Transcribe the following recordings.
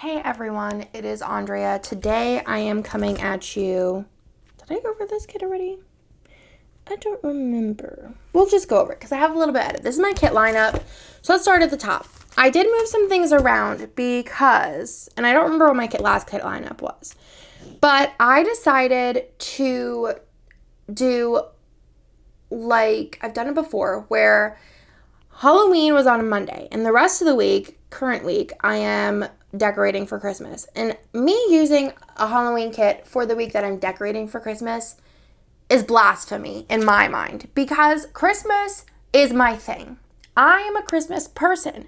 Hey everyone, it is Andrea. Today I am coming at you. Did I go over this kit already? I don't remember. We'll just go over it because I have a little bit of edit. This is my kit lineup. So let's start at the top. I did move some things around because, and I don't remember what my last kit lineup was, but I decided to do, like, I've done it before, where Halloween was on a Monday, and the rest of the week, current week, I am decorating for Christmas. And me using a Halloween kit for the week that I'm decorating for Christmas is blasphemy in my mind, because Christmas is my thing. I am a Christmas person.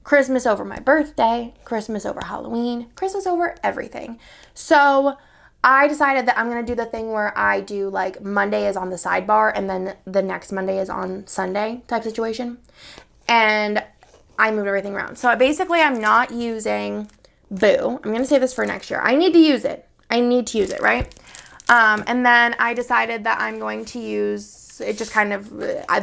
Christmas over my birthday, Christmas over Halloween, Christmas over everything. So I decided that I'm going to do the thing where I do, like, Monday is on the sidebar and then the next Monday is on Sunday type situation. And I moved everything around. So basically I'm not using Boo. I'm going to save this for next year. I need to use it. Right? And then I decided that I'm going to use it, just kind of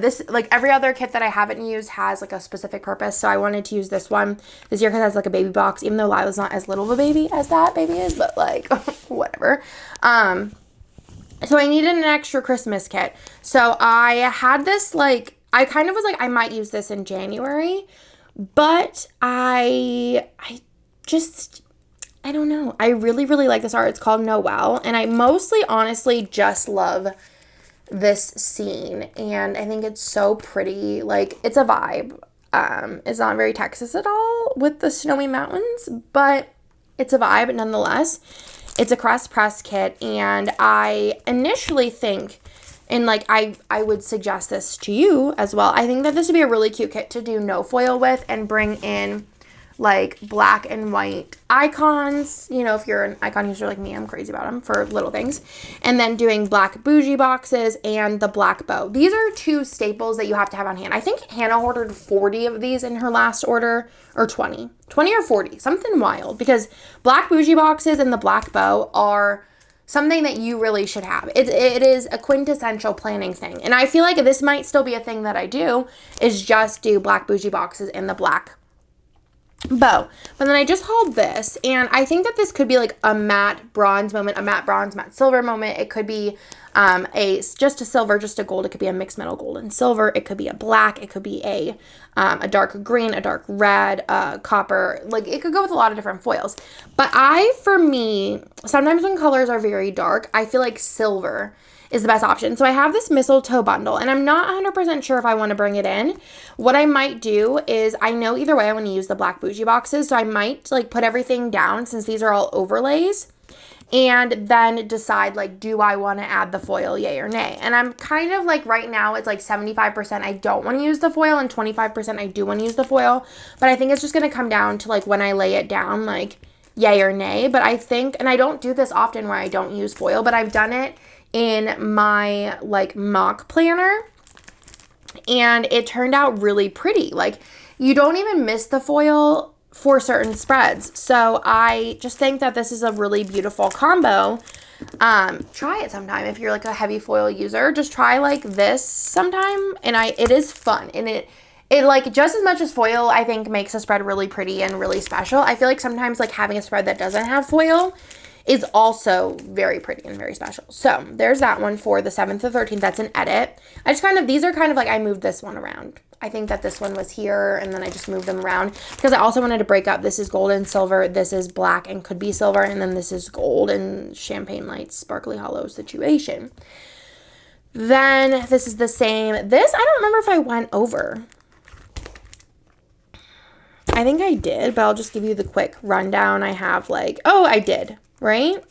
this, like every other kit that I haven't used has like a specific purpose. So I wanted to use this one this year because it has like a baby box, even though Lila's not as little of a baby as that baby is, but like whatever. So I needed an extra Christmas kit. So I had this, like, I kind of was like, I might use this in January, but I don't know. I really, really like this art. It's called Noel, and I mostly, honestly, just love this scene, and I think it's so pretty. Like, it's a vibe. It's not very Texas at all with the snowy mountains, but it's a vibe nonetheless. It's a crust press kit, and I initially think, and like I would suggest this to you as well, I think that this would be a really cute kit to do no foil with and bring in like black and white icons. You know, if you're an icon user like me, I'm crazy about them for little things. And then doing black bougie boxes and the black bow. These are two staples that you have to have on hand. I think Hannah ordered 40 of these in her last order, or 20 or 40, something wild, because black bougie boxes and the black bow are something that you really should have. It is a quintessential planning thing. And I feel like this might still be a thing that I do, is just do black bougie boxes and the black bow. But then I just hauled this, and I think that this could be like a matte bronze moment, a matte bronze, matte silver moment. It could be just a silver, just a gold. It could be a mixed metal gold and silver. It could be a black. It could be a dark green, a dark red, copper. Like, it could go with a lot of different foils. But for me, sometimes when colors are very dark, I feel like silver is the best option. So I have this mistletoe bundle, and I'm not 100% sure if I want to bring it in. What I might do is, I know either way I want to use the black bougie boxes, so I might like put everything down since these are all overlays, and then decide, like, do I want to add the foil, yay or nay? And I'm kind of like, right now it's like 75% I don't want to use the foil and 25% I do want to use the foil. But I think it's just going to come down to, like, when I lay it down, like, yay or nay. But I think, and I don't do this often where I don't use foil, but I've done it in my, like, mock planner, and it turned out really pretty. Like, you don't even miss the foil for certain spreads. So I just think that this is a really beautiful combo. Try it sometime if you're like a heavy foil user. Just try like this sometime, and it is fun, and it like, just as much as foil, I think, makes a spread really pretty and really special. I feel like sometimes, like, having a spread that doesn't have foil is also very pretty and very special. So there's that one for the 7th to 13th. That's an edit. These are kind of like, I moved this one around. I think that this one was here, and then I just moved them around because I also wanted to break up. This is gold and silver. This is black and could be silver. And then this is gold and champagne lights, sparkly hollow situation. Then this is the same. This, I don't remember if I went over. I think I did, but I'll just give you the quick rundown. I have like, oh, I did. Right?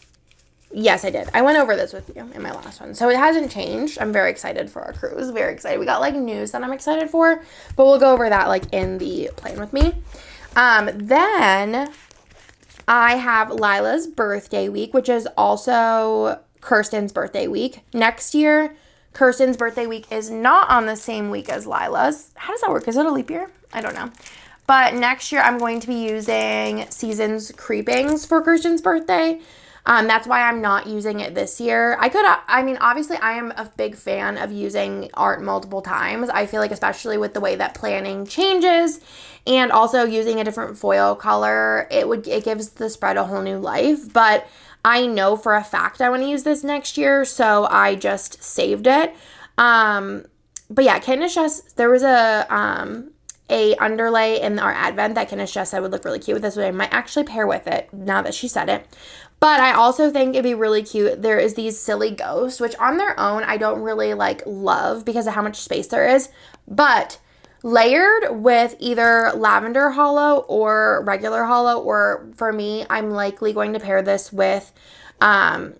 Yes, I did. I went over this with you in my last one. So it hasn't changed. I'm very excited for our cruise. Very excited. We got like news that I'm excited for, but we'll go over that like in the plan with me. Then I have Lila's birthday week, which is also Kirsten's birthday week. Next year, Kirsten's birthday week is not on the same week as Lila's. How does that work? Is it a leap year? I don't know. But next year, I'm going to be using Seasons Creepings for Kirsten's birthday. That's why I'm not using it this year. I mean, obviously I am a big fan of using art multiple times. I feel like especially with the way that planning changes and also using a different foil color, it gives the spread a whole new life. But I know for a fact I want to use this next year, so I just saved it. But yeah, Candace just, there was a underlay in our advent that Candace just said would look really cute with this, which I might actually pair with it now that she said it. But I also think it'd be really cute. There is these silly ghosts, which on their own I don't really like love because of how much space there is. But layered with either lavender hollow or regular hollow, or for me, I'm likely going to pair this with a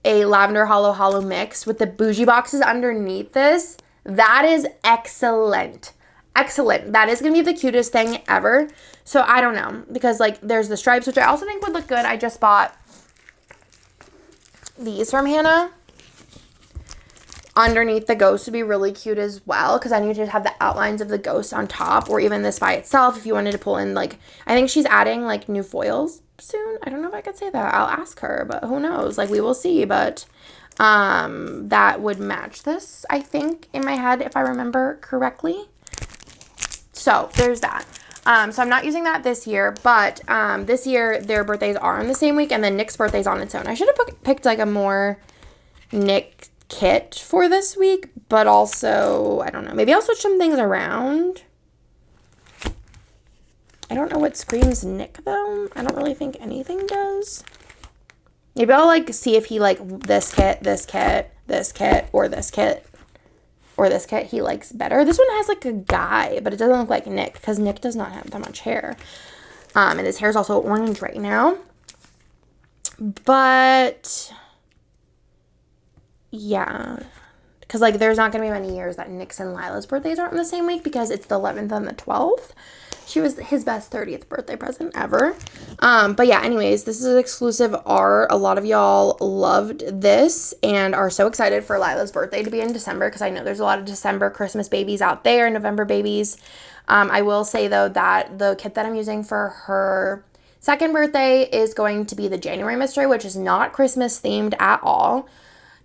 lavender hollow mix with the bougie boxes underneath this. That is excellent. Excellent. That is going to be the cutest thing ever. So I don't know, because like there's the stripes, which I also think would look good. I just bought these from Hannah. Underneath the ghost would be really cute as well, because I need to have the outlines of the ghost on top, or even this by itself if you wanted to pull in, like, I think she's adding like new foils soon. I don't know if I could say that. I'll ask her, but who knows? Like, we will see. But that would match this, I think, in my head, if I remember correctly. So there's that. So I'm not using that this year, but this year their birthdays are on the same week, and then Nick's birthday's on its own. I should have picked like a more Nick Kit for this week, but also, I don't know, maybe I'll switch some things around. I don't know what screams Nick though. I don't really think anything does. Maybe I'll like see if he like this kit, or this kit. Or this kit he likes better. This one has like a guy, but it doesn't look like Nick, because Nick does not have that much hair. And his hair is also orange right now. But yeah, because like there's not going to be many years that Nick's and Lila's birthdays aren't in the same week, because it's the 11th and the 12th. She was his best 30th birthday present ever. But yeah, anyways, this is exclusive art. A lot of y'all loved this and are so excited for Lila's birthday to be in December, because I know there's a lot of December Christmas babies out there, November babies. I will say though that the kit that I'm using for her second birthday is going to be the January mystery, which is not Christmas themed at all.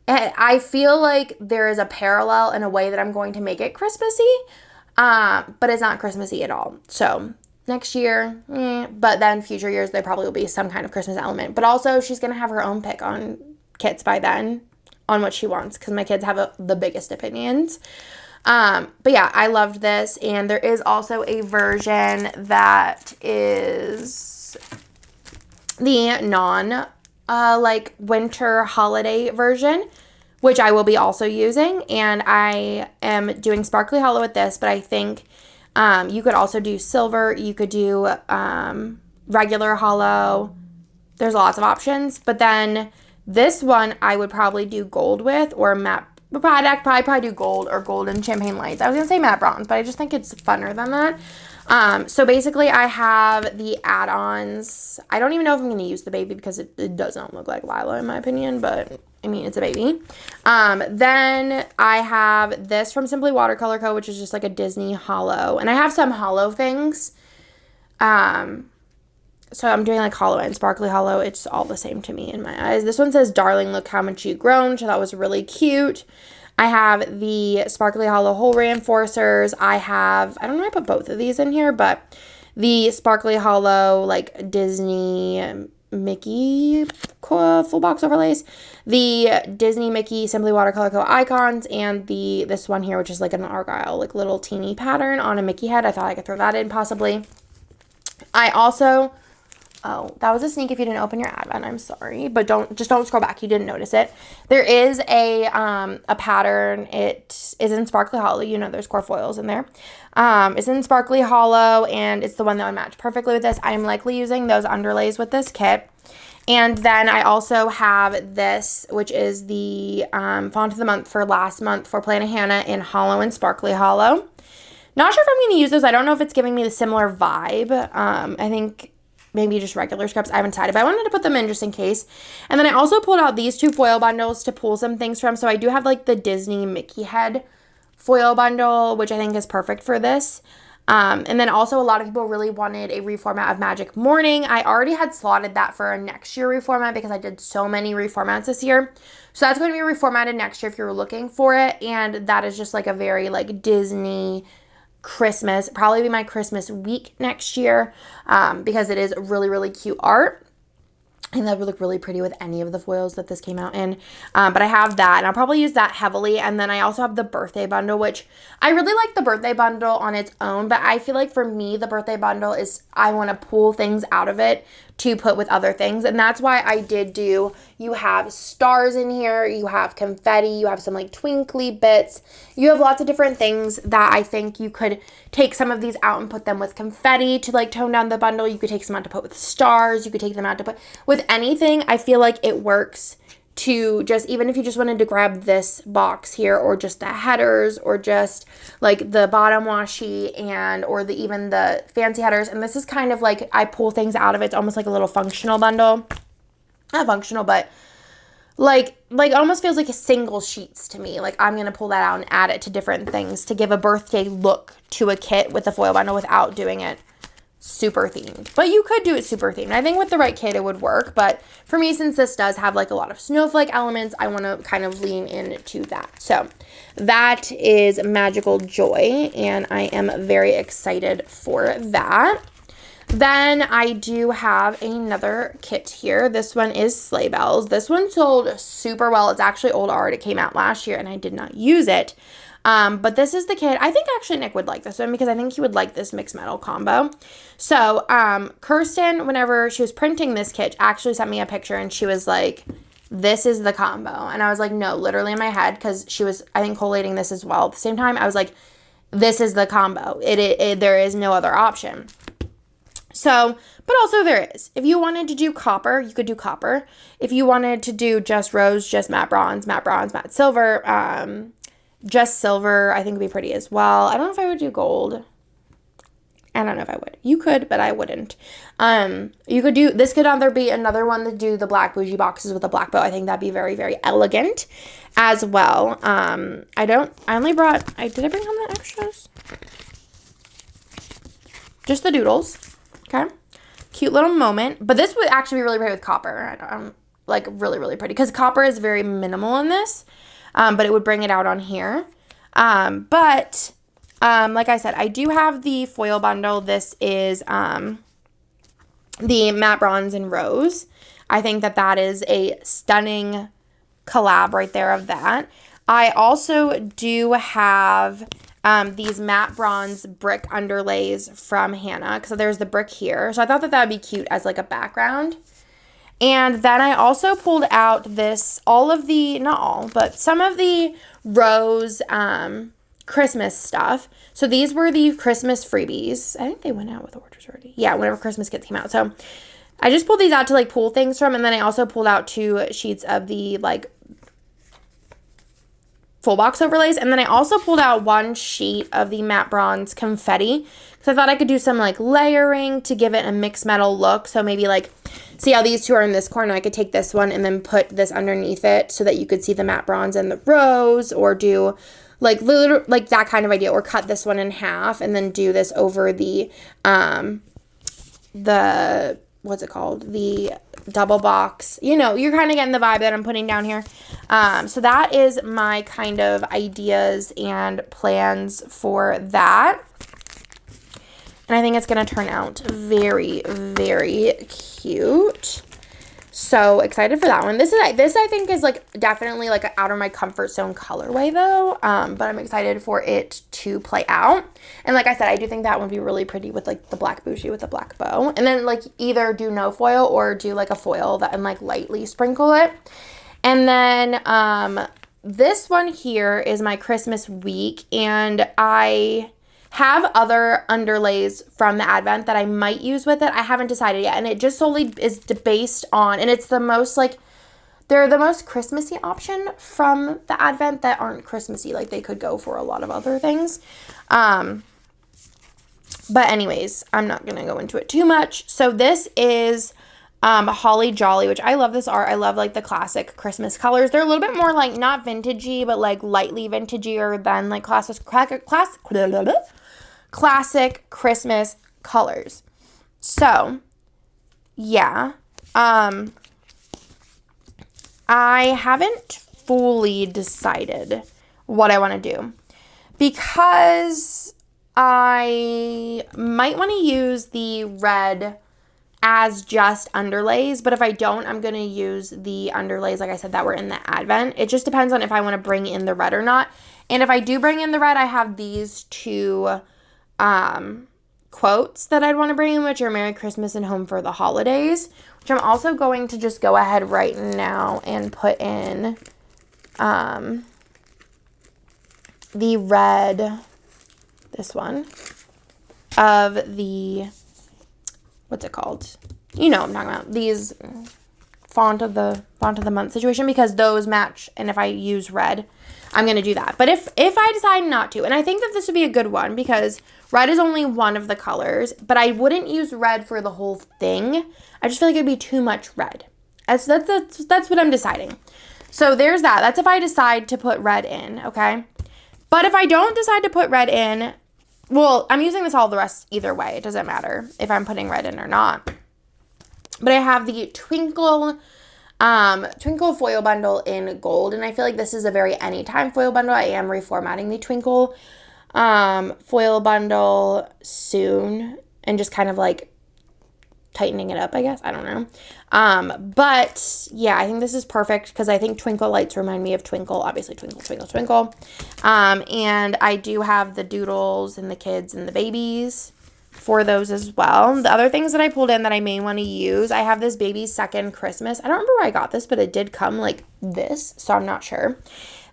I feel like there is a parallel in a way that I'm going to make it Christmassy. But it's not Christmassy at all. So next year, but then future years, there probably will be some kind of Christmas element. But also, she's going to have her own pick on kits by then on what she wants, because my kids have the biggest opinions. But yeah, I loved this. And there is also a version that is the like winter holiday version, which I will be also using, and I am doing sparkly hollow with this, but I think you could also do silver, you could do regular hollow, there's lots of options, but then this one I would probably do gold with, or matte, I'd probably do gold or golden champagne lights. I was going to say matte bronze, but I just think it's funner than that. So basically I have the add-ons. I don't even know if I'm going to use the baby, because it does not look like Lila in my opinion, but I mean, it's a baby. Then I have this from Simply Watercolor Co., which is just like a Disney hollow. And I have some hollow things. So I'm doing like hollow and sparkly hollow. It's all the same to me in my eyes. This one says, "Darling, look how much you've grown," which I thought was really cute. I have the sparkly hollow hole reinforcers. I don't know if I put both of these in here, but the sparkly hollow like Disney Mickey full box overlays, the Disney Mickey Simply Watercolor Co. icons, and this one here, which is like an Argyle like little teeny pattern on a Mickey head. I thought I could throw that in possibly. I also, oh, that was a sneak if you didn't open your advent. I'm sorry, but don't scroll back. You didn't notice it. There is a pattern. It is in sparkly hollow. You know, there's core foils in there. It's in sparkly hollow, and it's the one that would match perfectly with this. I'm likely using those underlays with this kit. And then I also have this, which is the font of the month for last month for Planet Hannah in hollow and sparkly hollow. Not sure if I'm going to use this. I don't know if it's giving me the similar vibe. I think maybe just regular scripts. I haven't decided, but I wanted to put them in just in case. And then I also pulled out these two foil bundles to pull some things from. So I do have like the Disney Mickey head foil bundle, which I think is perfect for this. And then also a lot of people really wanted a reformat of Magic Morning. I already had slotted that for a next year reformat because I did so many reformats this year. So that's going to be reformatted next year if you're looking for it. And that is just like a very like Disney Christmas, probably be my Christmas week next year, because it is really, really cute art. I think that would look really pretty with any of the foils that this came out in. But I have that, and I'll probably use that heavily. And then I also have the birthday bundle, which I really like the birthday bundle on its own. But I feel like for me, the birthday bundle is, I want to pull things out of it to put with other things. And that's why I did do, you have stars in here, you have confetti, you have some like twinkly bits. You have lots of different things that I think you could take some of these out and put them with confetti to like tone down the bundle. You could take some out to put with stars. You could take them out to put with anything. I feel like it works to just, even if you just wanted to grab this box here, or just the headers, or just like the bottom washi, and or the even the fancy headers. And this is kind of like, I pull things out of it. It's almost like a little functional bundle. Not functional, but like almost feels like a single sheets to me. Like I'm going to pull that out and add it to different things to give a birthday look to a kit with the foil bundle without doing it super themed. But you could do it super themed. I think with the right kit it would work, but for me, since this does have like a lot of snowflake elements, I want to kind of lean into that. So that is Magical Joy, and I am very excited for that. Then I do have another kit here. This one is Sleigh Bells. This one sold super well. It's actually old art. It came out last year and I did not use it. But this is the kit. I think actually Nick would like this one because I think he would like this mixed metal combo. So, Kirsten, whenever she was printing this kit, actually sent me a picture and she was like, this is the combo. And I was like, no, literally in my head, because she was, I think, collating this as well. At the same time, I was like, this is the combo. There is no other option. So, but also there is. If you wanted to do copper, you could do copper. If you wanted to do just rose, just matte bronze, matte silver, just silver, I think would be pretty as well. I don't know if I would do gold. I don't know if I would. You could, but I wouldn't. You could do, this could either be another one to do the black bougie boxes with a black bow. I think that'd be very, very elegant as well. did I bring home the extras? Just the doodles. Okay. Cute little moment. But this would actually be really pretty with copper. Like really, really pretty. Because copper is very minimal in this. But it would bring it out on here. Like I said, I do have the foil bundle. This is the matte bronze and rose. I think that is a stunning collab right there of that. I also do have these matte bronze brick underlays from Hannah. So there's the brick here. So I thought that would be cute as like a background. And then I also pulled out this, not all, but some of the rose Christmas stuff. So these were the Christmas freebies. I think they went out with orders already. Yeah, whenever Christmas kits came out. So I just pulled these out to like pull things from. And then I also pulled out 2 sheets of the like full box overlays. And then I also pulled out 1 sheet of the matte bronze confetti. So I thought I could do some like layering to give it a mixed metal look. So maybe like, see how these 2 are in this corner? I could take this one and then put this underneath it so that you could see the matte bronze and the rose, or do like that kind of idea, or cut this one in half and then do this over the what's it called? The double box. You know, you're kind of getting the vibe that I'm putting down here. So that is my kind of ideas and plans for that. And I think it's going to turn out very, very cute. So excited for that one. This I think is like definitely like out of my comfort zone colorway though. But I'm excited for it to play out. And like I said, I do think that would be really pretty with like the black bougie with the black bow. And then like either do no foil or do like a foil that and like lightly sprinkle it. And then this one here is my Christmas week, and I have other underlays from the Advent that I might use with it. I haven't decided yet. And it just solely is based on, and it's the most like, they're the most Christmassy option from the Advent that aren't Christmassy. Like they could go for a lot of other things. But anyways, I'm not going to go into it too much. So this is Holly Jolly, which I love this art. I love like the classic Christmas colors. They're a little bit more like classic Christmas colors. So, yeah. I haven't fully decided what I want to do because I might want to use the red as just underlays, but if I don't, I'm going to use the underlays, like I said, that were in the Advent. It just depends on if I want to bring in the red or not. And if I do bring in the red, I have these two quotes that I'd want to bring in, which are Merry Christmas and Home for the Holidays, which I'm also going to just go ahead right now and put in the red, this one, of the, what's it called? You know what I'm talking about. These font of the month situation, because those match, and if I use red, I'm going to do that. But if I decide not to, and I think that this would be a good one because red is only one of the colors, but I wouldn't use red for the whole thing. I just feel like it'd be too much red. That's what I'm deciding. So there's that. That's if I decide to put red in, okay? But if I don't decide to put red in, well, I'm using this all the rest either way. It doesn't matter if I'm putting red in or not. But I have the Twinkle foil bundle in gold, and I feel like this is a very anytime foil bundle. I am reformatting the Twinkle foil bundle soon and just kind of like tightening it up, I guess. I don't know. But yeah, I think this is perfect because I think twinkle lights remind me of Twinkle. Obviously, Twinkle, Twinkle, Twinkle. And I do have the doodles and the kids and the babies for those as well. The other things that I pulled in that I may want to use, I have this Baby's Second Christmas. I don't remember where I got this, but it did come like this, so I'm not sure.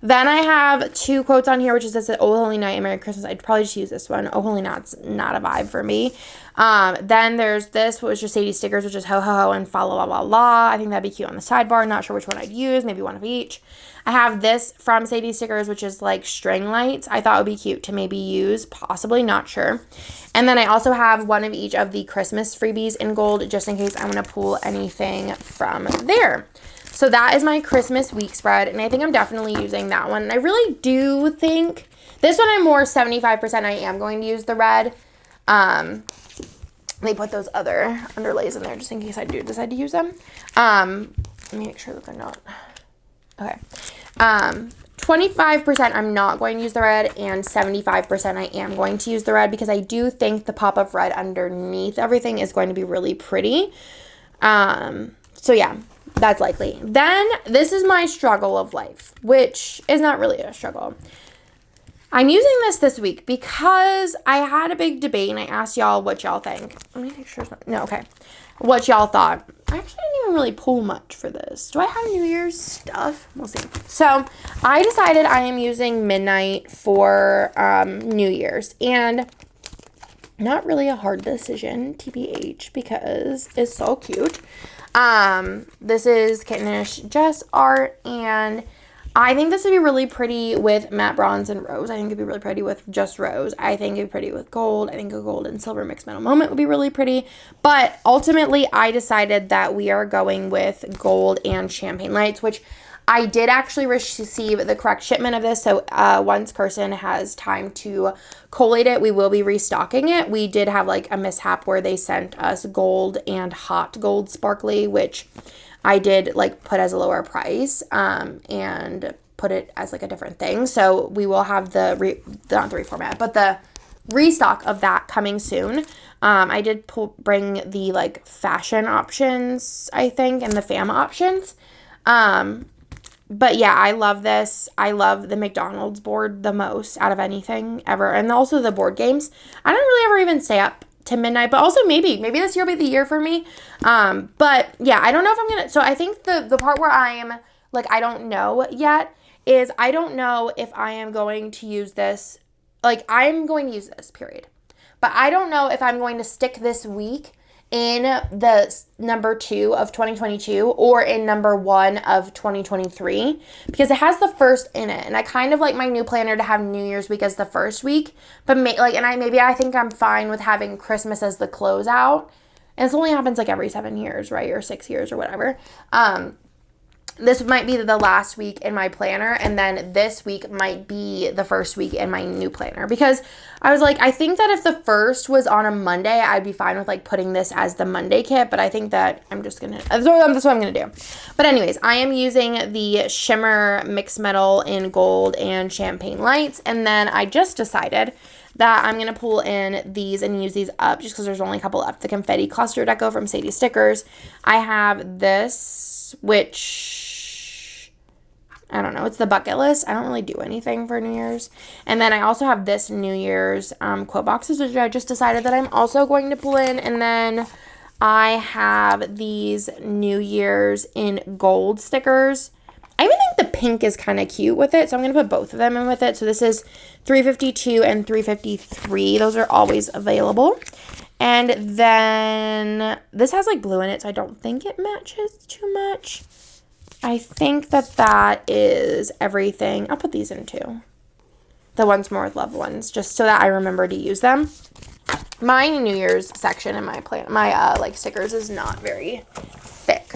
Then I have two quotes on here, which is this, Oh Holy Night and Merry Christmas. I'd probably just use this one. Oh Holy Night's not a vibe for me. Then there's this, which is Sadie stickers, which is Ho Ho Ho and Fa La La La La. I think that'd be cute on the sidebar. Not sure which one I'd use. Maybe one of each. I have this from Sadie stickers, which is like string lights. I thought it would be cute to maybe use. Possibly, not sure. And then I also have one of each of the Christmas freebies in gold, just in case I want to pull anything from there. So that is my Christmas week spread, and I think I'm definitely using that one. And I really do think, this one I'm more 75% I am going to use the red. Let me put those other underlays in there just in case I do decide to use them. Let me make sure that they're not. Okay. 25% I'm not going to use the red, and 75% I am going to use the red because I do think the pop of red underneath everything is going to be really pretty. So yeah. That's likely. Then, this is my struggle of life, which is not really a struggle. I'm using this week because I had a big debate and I asked y'all what y'all think. Let me make sure. Okay. What y'all thought. I actually didn't even really pull much for this. Do I have New Year's stuff? We'll see. So, I decided I am using Midnight for New Year's. And not really a hard decision, TBH, because it's so cute. This is Kittenish Jess art, and I think this would be really pretty with matte bronze and rose. I think it'd be really pretty with just rose. I think it'd be pretty with gold. I think a gold and silver mixed metal moment would be really pretty. But ultimately, I decided that we are going with gold and champagne lights, which I did actually receive the correct shipment of this, so once Kirsten has time to collate it, we will be restocking it. We did have like a mishap where they sent us gold and hot gold sparkly, which I did like put as a lower price and put it as like a different thing. So we will have not the reformat, but the restock of that coming soon. I did bring the like fashion options, I think, and the fam options. But yeah, I love this. I love the McDonald's board the most out of anything ever. And also the board games. I don't really ever even stay up to midnight, but also maybe this year will be the year for me. But yeah, I don't know if I'm going to, so I think the part where I am like, I don't know yet is I don't know if I am going to use this. Like, I'm going to use this, period. But I don't know if I'm going to stick this week in the number 2 of 2022 or in number 1 of 2023 because it has the first in it, and I kind of like my new planner to have New Year's week as the first week, but I think I'm fine with having Christmas as the closeout, and this only happens like every 7 years, right, or 6 years or whatever. this might be the last week in my planner, and then this week might be the first week in my new planner, because I was like, I think that if the first was on a Monday, I'd be fine with like putting this as the Monday kit, but I think that that's what I'm gonna do. But anyways, I am using the Shimmer Mixed Metal in Gold and Champagne Lights, and then I just decided that I'm going to pull in these and use these up just because there's only a couple left. The Confetti Cluster Deco from Sadie Stickers. I have this, which, I don't know, it's the bucket list. I don't really do anything for New Year's. And then I also have this New Year's quote boxes, which I just decided that I'm also going to pull in. And then I have these New Year's in gold stickers. I even think the pink is kind of cute with it, so I'm going to put both of them in with it. So this is 352 and 353. Those are always available. And then this has like blue in it, so I don't think it matches too much. I think that is everything. I'll put these in too. The Once More with Love ones, just so that I remember to use them. My New Year's section in my like stickers is not very thick.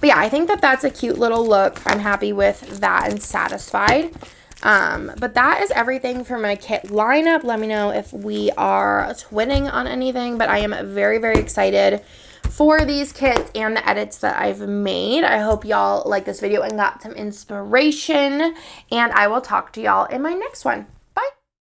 But yeah, I think that's a cute little look. I'm happy with that and satisfied. But that is everything for my kit lineup. Let me know if we are twinning on anything. But I am very, very excited for these kits and the edits that I've made. I hope y'all like this video and got some inspiration. And I will talk to y'all in my next one.